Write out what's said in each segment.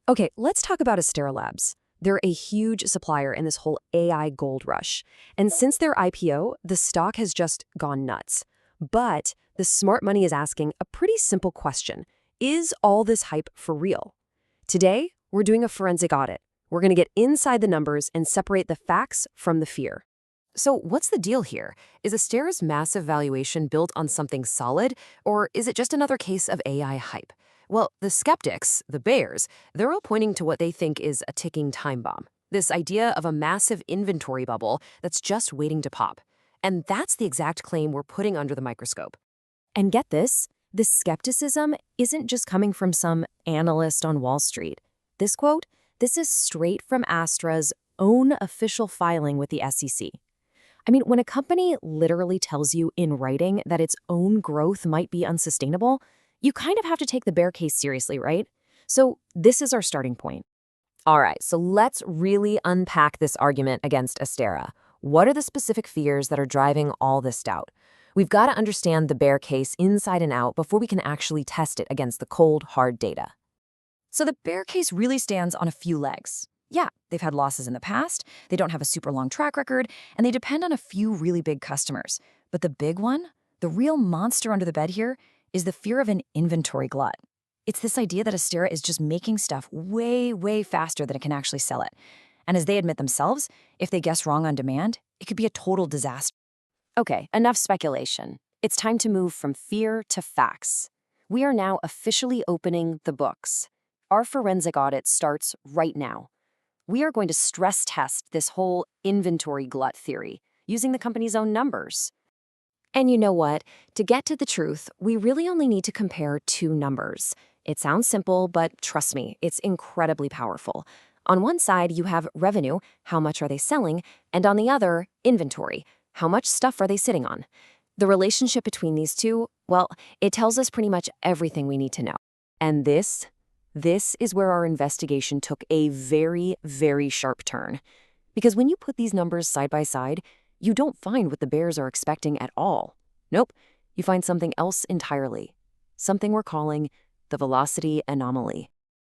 Okay, let's talk about Astera Labs. They're a huge supplier in this whole AI gold rush. And since their IPO, the stock has just gone nuts. But the smart money is asking a pretty simple question. Is all this hype for real? Today, we're doing a forensic audit. We're going to get inside the numbers and separate the facts from the fear. So what's the deal here? Is Astera's massive valuation built on something solid, or is it just another case of AI hype? Well, the skeptics, the bears, they're all pointing to what they think is a ticking time bomb. This idea of a massive inventory bubble that's just waiting to pop. And that's the exact claim we're putting under the microscope. And get this, the skepticism isn't just coming from some analyst on Wall Street. This quote, this is straight from Astra's own official filing with the SEC. I mean, when a company literally tells you in writing that its own growth might be unsustainable, you kind of have to take the bear case seriously, right? So this is our starting point. All right, so let's really unpack this argument against Astera. What are the specific fears that are driving all this doubt? We've got to understand the bear case inside and out before we can actually test it against the cold, hard data. So the bear case really stands on a few legs. Yeah, they've had losses in the past, they don't have a super long track record, and they depend on a few really big customers. But the big one, the real monster under the bed here, is the fear of an inventory glut. It's this idea that Astera is just making stuff way, way faster than it can actually sell it. And as they admit themselves, if they guess wrong on demand, it could be a total disaster. Okay, enough speculation. It's time to move from fear to facts. We are now officially opening the books. Our forensic audit starts right now. We are going to stress test this whole inventory glut theory using the company's own numbers. And you know what? To get to the truth, we really only need to compare two numbers. It sounds simple, but trust me, it's incredibly powerful. On one side, you have revenue, how much are they selling, and on the other, inventory, how much stuff are they sitting on. The relationship between these two, well, it tells us pretty much everything we need to know. And this is where our investigation took a very, very sharp turn. Because when you put these numbers side by side, you don't find what the bears are expecting at all. Nope, you find something else entirely. Something we're calling the velocity anomaly.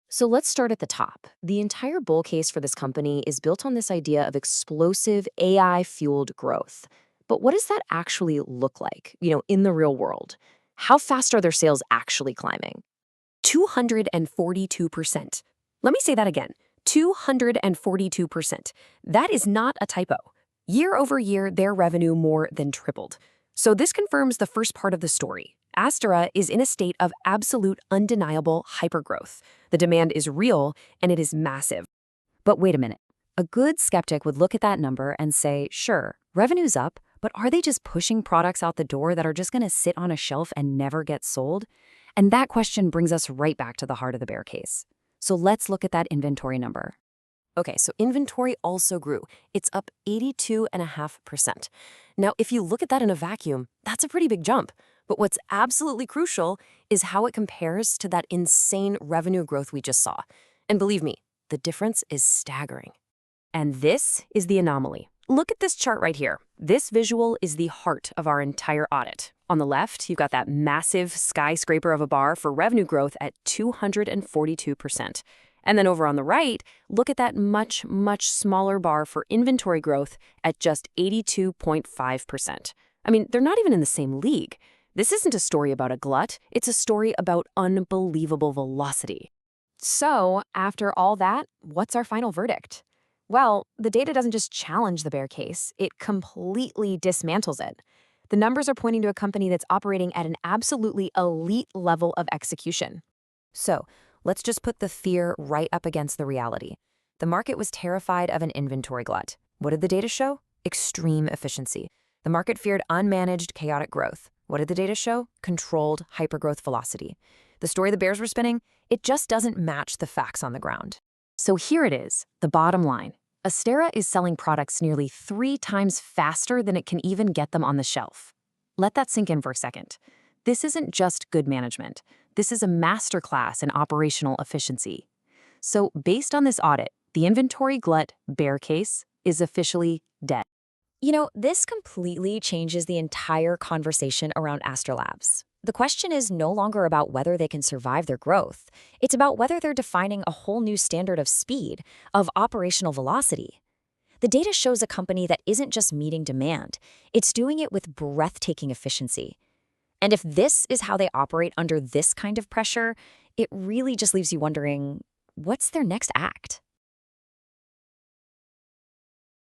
So let's start at the top. The entire bull case for this company is built on this idea of explosive AI-fueled growth. But what does that actually look like, in the real world? How fast are their sales actually climbing? 242%. Let me say that again. 242%. That is not a typo. Year over year, their revenue more than tripled. So this confirms the first part of the story. Astera is in a state of absolute, undeniable hypergrowth. The demand is real, and it is massive. But wait a minute. A good skeptic would look at that number and say, sure, revenue's up, but are they just pushing products out the door that are just going to sit on a shelf and never get sold? And that question brings us right back to the heart of the bear case. So let's look at that inventory number. Okay, so inventory also grew. It's up 82.5%. Now, if you look at that in a vacuum, that's a pretty big jump. But what's absolutely crucial is how it compares to that insane revenue growth we just saw. And believe me, the difference is staggering. And this is the anomaly. Look at this chart right here. This visual is the heart of our entire audit. On the left, you've got that massive skyscraper of a bar for revenue growth at 242%. And then over on the right, look at that much, much smaller bar for inventory growth at just 82.5%. I mean, they're not even in the same league. This isn't a story about a glut. It's a story about unbelievable velocity. So, after all that, what's our final verdict? Well, the data doesn't just challenge the bear case, it completely dismantles it. The numbers are pointing to a company that's operating at an absolutely elite level of execution. So, let's just put the fear right up against the reality. The market was terrified of an inventory glut. What did the data show? Extreme efficiency. The market feared unmanaged, chaotic growth. What did the data show? Controlled hypergrowth velocity. The story the bears were spinning, it just doesn't match the facts on the ground. So here it is, the bottom line. Astera is selling products nearly 3 times faster than it can even get them on the shelf. Let that sink in for a second. This isn't just good management. This is a masterclass in operational efficiency. So based on this audit, the inventory glut bear case is officially dead. This completely changes the entire conversation around Astera Labs. the question is no longer about whether they can survive their growth. It's about whether they're defining a whole new standard of speed, of operational velocity. The data shows a company that isn't just meeting demand, it's doing it with breathtaking efficiency. And if this is how they operate under this kind of pressure, it really just leaves you wondering, what's their next act?